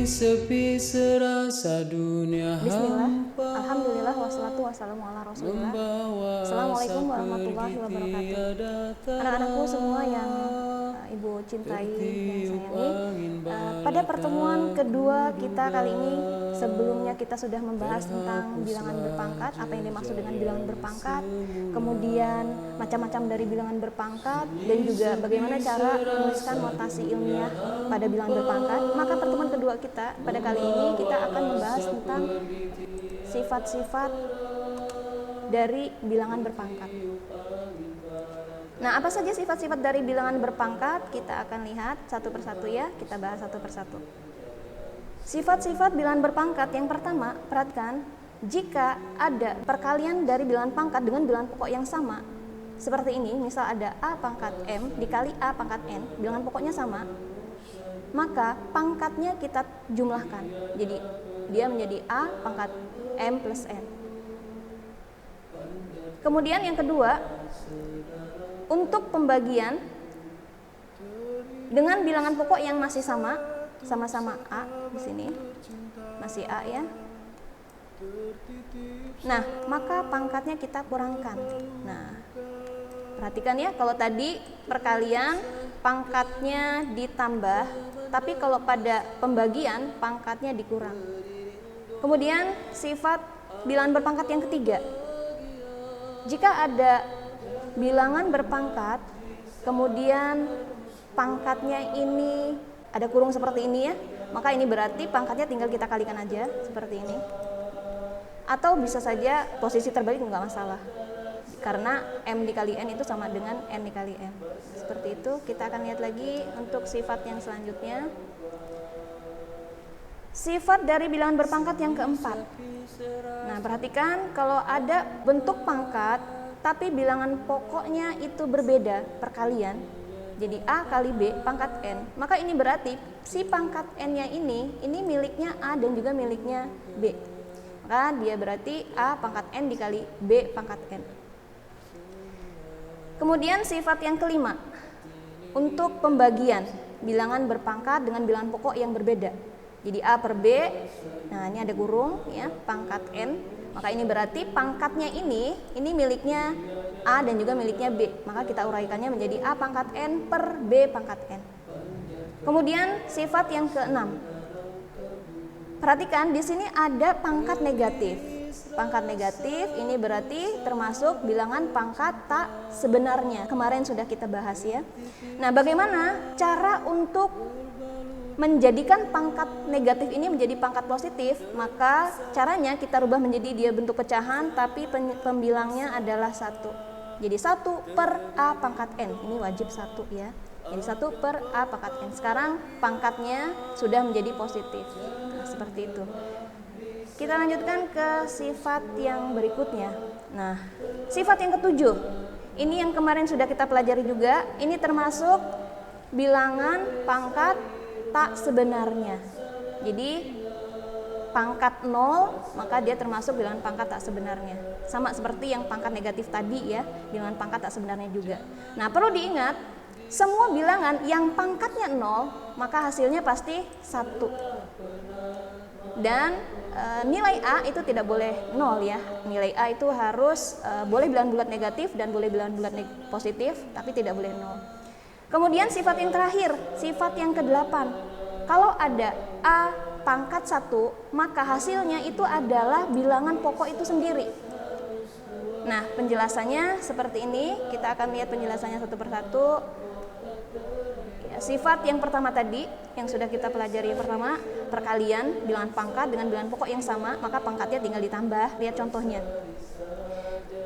sepi serasa dunia Bismillah, hampa, alhamdulillah, wassalatu wassalamu ala rasulillah. membawa Assalamualaikum asap warahmatullahi pergi wabarakatuh. tiada Anak-anakku semua yang terang. Ibu cintai dan Tertiup sayangi, angin pada bala pertemuan tak kedua kita kali ini, duga. sebelumnya kita sudah membahas tentang Terhapuslah bilangan berpangkat, apa yang dimaksud dengan bilangan jejak berpangkat, semula. kemudian macam-macam dari bilangan berpangkat, dan juga bagaimana cara menuliskan notasi ilmiah pada bilangan berpangkat. Maka pertemuan kedua kita pada kali ini kita akan membahas tentang sifat-sifat dari bilangan berpangkat. Nah, apa saja sifat-sifat dari bilangan berpangkat? Kita akan lihat satu persatu ya, kita bahas satu persatu. Sifat-sifat bilangan berpangkat yang pertama, perhatikan, jika ada perkalian dari bilangan pangkat dengan bilangan pokok yang sama, seperti ini, misal ada A pangkat M dikali A pangkat N, bilangan pokoknya sama, maka pangkatnya kita jumlahkan. Jadi, dia menjadi A pangkat M plus N. Kemudian yang kedua, untuk pembagian dengan bilangan pokok yang masih sama-sama A di sini, masih A ya. Nah, maka pangkatnya kita kurangkan. Nah, perhatikan ya, kalau tadi perkalian pangkatnya ditambah, tapi kalau pada pembagian pangkatnya dikurang. Kemudian sifat bilangan berpangkat yang ketiga, jika ada bilangan berpangkat, kemudian pangkatnya ini ada kurung seperti ini ya, maka ini berarti pangkatnya tinggal kita kalikan aja seperti ini. Atau bisa saja posisi terbalik nggak masalah, karena M dikali N itu sama dengan N dikali M. Seperti itu. Kita akan lihat lagi untuk sifat yang selanjutnya. Sifat dari bilangan berpangkat yang keempat. Nah, perhatikan kalau ada bentuk pangkat tapi bilangan pokoknya itu berbeda perkalian, jadi A kali B pangkat N, maka ini berarti si pangkat N-nya ini miliknya A dan juga miliknya B. Maka dia berarti A pangkat N dikali B pangkat N. Kemudian sifat yang kelima, untuk pembagian bilangan berpangkat dengan bilangan pokok yang berbeda. Jadi A per B, nah ini ada kurung ya, pangkat N, maka ini berarti pangkatnya ini miliknya A dan juga miliknya B. Maka kita uraikannya menjadi A pangkat N per B pangkat N. Kemudian sifat yang keenam, perhatikan di sini ada pangkat negatif. Pangkat negatif ini berarti termasuk bilangan pangkat tak sebenarnya. Kemarin sudah kita bahas ya. Nah, bagaimana cara untuk menjadikan pangkat negatif ini menjadi pangkat positif? Maka caranya kita rubah menjadi dia bentuk pecahan tapi pembilangnya adalah 1. Jadi 1 per A pangkat N, ini wajib 1 ya. Jadi 1 per A pangkat N. Sekarang pangkatnya sudah menjadi positif. Nah, seperti itu. Kita lanjutkan ke sifat yang berikutnya. Nah, sifat yang ketujuh, ini yang kemarin sudah kita pelajari juga. Ini termasuk bilangan pangkat tak sebenarnya. Jadi pangkat 0, maka dia termasuk bilangan pangkat tak sebenarnya. Sama seperti yang pangkat negatif tadi ya, bilangan pangkat tak sebenarnya juga. Nah, perlu diingat, semua bilangan yang pangkatnya 0, maka hasilnya pasti 1. Dan nilai A itu tidak boleh 0 ya. Nilai A itu harus boleh bilangan bulat negatif dan boleh bilangan bulat positif, tapi tidak boleh 0. Kemudian sifat yang terakhir, sifat yang ke-8. Kalau ada A pangkat 1, maka hasilnya itu adalah bilangan pokok itu sendiri. Nah, penjelasannya seperti ini. Kita akan lihat penjelasannya satu persatu. Ya, sifat yang pertama tadi, yang sudah kita pelajari yang pertama, perkalian bilangan pangkat dengan bilangan pokok yang sama, maka pangkatnya tinggal ditambah. Lihat contohnya.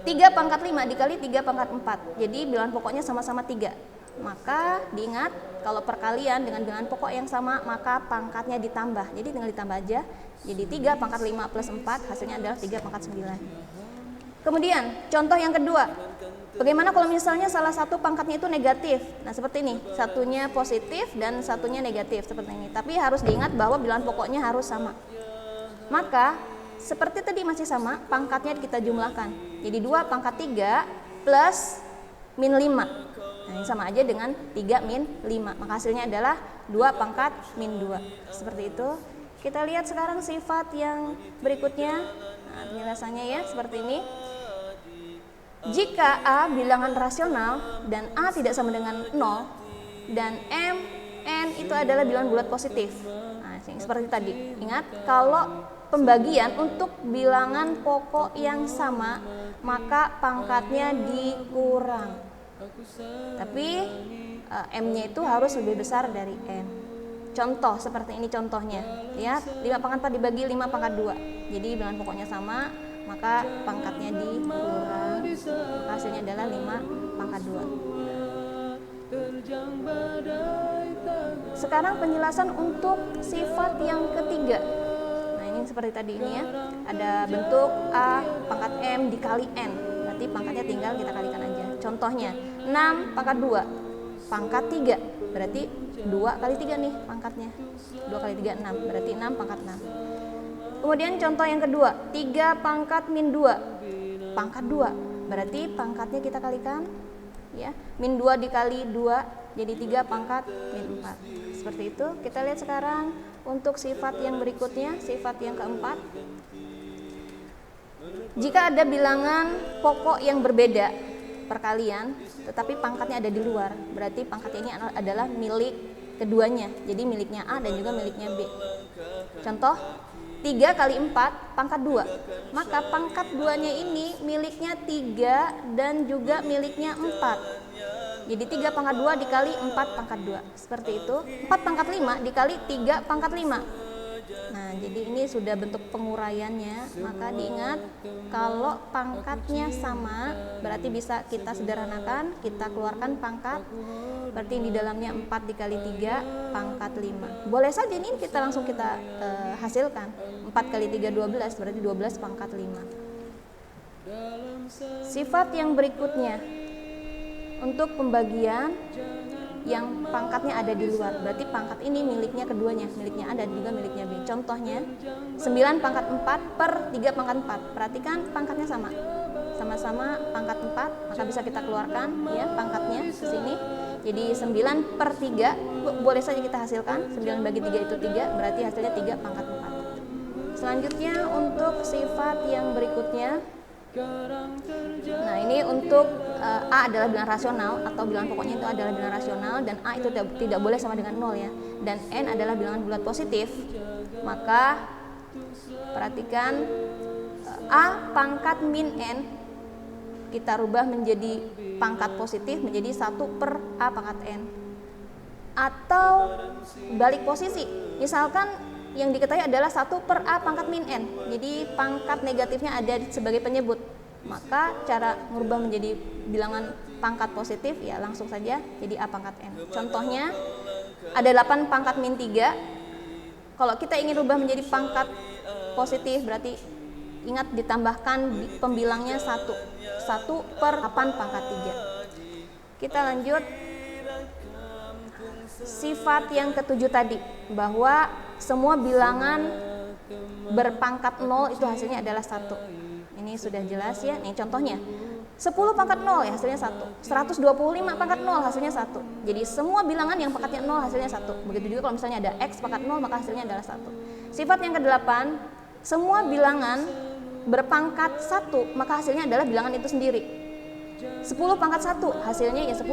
3 pangkat 5 dikali 3 pangkat 4. Jadi bilangan pokoknya sama-sama 3. Maka diingat, kalau perkalian dengan bilangan pokok yang sama, maka pangkatnya ditambah. Jadi tinggal ditambah aja. Jadi 3 pangkat 5 plus 4 hasilnya adalah 3 pangkat 9. Kemudian contoh yang kedua, bagaimana kalau misalnya salah satu pangkatnya itu negatif? Nah, seperti ini, satunya positif dan satunya negatif seperti ini. Tapi harus diingat bahwa bilangan pokoknya harus sama. Maka seperti tadi masih sama, pangkatnya kita jumlahkan. Jadi 2 pangkat 3 plus min 5. Nah, ini sama aja dengan 3 min 5. Maka hasilnya adalah 2 pangkat min 2. Seperti itu. Kita lihat sekarang sifat yang berikutnya. Nah, penjelasannya ya seperti ini. Jika A bilangan rasional dan A tidak sama dengan 0 dan N itu adalah bilangan bulat positif. Nah, seperti tadi. Ingat, kalau pembagian untuk bilangan pokok yang sama, maka pangkatnya dikurang. Tapi M-nya itu harus lebih besar dari N. Contoh seperti ini contohnya. Lihat, 5 pangkat 4 dibagi 5 pangkat 2. Jadi bilangan pokoknya sama, maka pangkatnya dikurang. Maka hasilnya adalah 5 pangkat 2. Sekarang penjelasan untuk sifat yang ketiga. Nah, ini seperti tadi ini ya. Ada bentuk A pangkat M dikali N. Berarti pangkatnya tinggal kita kalikan aja. Contohnya 6 pangkat 2 pangkat 3. Berarti 2 kali 3 nih pangkatnya. 2 kali 3 6. Berarti 6 pangkat 6. Kemudian contoh yang kedua, 3 pangkat min 2 pangkat 2. Berarti pangkatnya kita kalikan ya. Min 2 dikali 2 jadi 3 pangkat min 4. Seperti itu. Kita lihat sekarang untuk sifat yang berikutnya, sifat yang keempat. Jika ada bilangan pokok yang berbeda perkalian, tetapi pangkatnya ada di luar, berarti pangkatnya ini adalah milik keduanya. Jadi miliknya A dan juga miliknya B. Contoh, 3 kali 4 pangkat 2. Maka pangkat 2-nya ini miliknya 3 dan juga miliknya 4. Jadi 3 pangkat 2 dikali 4 pangkat 2. Seperti itu. 4 pangkat 5 dikali 3 pangkat 5. Nah, jadi ini sudah bentuk penguraiannya. Maka diingat, kalau pangkatnya sama, berarti bisa kita sederhanakan, kita keluarkan pangkat. Berarti di dalamnya 4 dikali 3 pangkat 5. Boleh saja ini kita langsung hasilkan. 4 kali 3 12, berarti 12 pangkat 5. Sifat yang berikutnya, untuk pembagian yang pangkatnya ada di luar, berarti pangkat ini miliknya keduanya, miliknya A dan juga miliknya B. Contohnya 9 pangkat 4 per 3 pangkat 4. Perhatikan pangkatnya sama-sama pangkat 4, maka bisa kita keluarkan ya pangkatnya ke sini. Jadi 9 per 3 boleh saja kita hasilkan. 9 bagi 3 itu 3, berarti hasilnya 3 pangkat 4. Selanjutnya untuk sifat yang berikutnya. Nah, ini untuk A adalah bilangan rasional atau bilangan pokoknya itu adalah bilangan rasional, dan A itu tidak boleh sama dengan 0 ya. Dan N adalah bilangan bulat positif. Maka perhatikan A pangkat min N kita rubah menjadi pangkat positif menjadi 1 per A pangkat N. Atau balik posisi. Misalkan yang diketahui adalah 1 per A pangkat min N. Jadi pangkat negatifnya ada sebagai penyebut. Maka cara merubah menjadi bilangan pangkat positif ya langsung saja jadi A pangkat N. Contohnya ada 8 pangkat min 3. Kalau kita ingin rubah menjadi pangkat positif berarti ingat ditambahkan pembilangnya 1. 1 per 8 pangkat 3. Kita lanjut. Sifat yang ketujuh tadi, bahwa semua bilangan berpangkat 0 itu hasilnya adalah 1. Ini sudah jelas ya. Nih contohnya 10 pangkat 0 ya hasilnya 1. 125 pangkat 0 hasilnya 1. Jadi semua bilangan yang pangkatnya 0 hasilnya 1. Begitu juga kalau misalnya ada X pangkat 0 maka hasilnya adalah 1. Sifat yang ke-8, semua bilangan berpangkat 1 maka hasilnya adalah bilangan itu sendiri. 10 pangkat 1 hasilnya ya 10.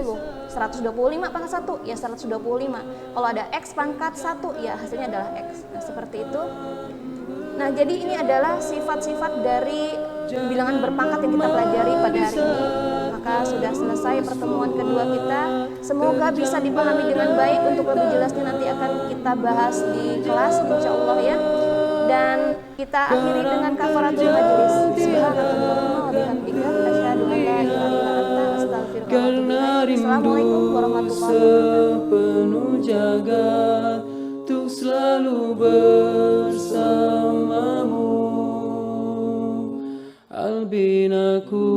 125 pangkat 1 ya 125. Kalau ada X pangkat 1 ya hasilnya adalah X. Nah, seperti itu. Nah, jadi ini adalah sifat-sifat dari bilangan berpangkat yang kita pelajari pada hari ini. Maka sudah selesai pertemuan kedua kita. Semoga bisa dipahami dengan baik. Untuk lebih jelasnya nanti akan kita bahas di kelas insyaallah ya. Dan kita akhiri dengan kafaratul majelis. Subhanallahumma wa bihamdika asyhadu an la ilaha illa anta astaghfiruka wa atubu ilaik. Assalamualaikum warahmatullahi wabarakatuh. Sepenuh jagat untuk selalu bersamamu. Albinaku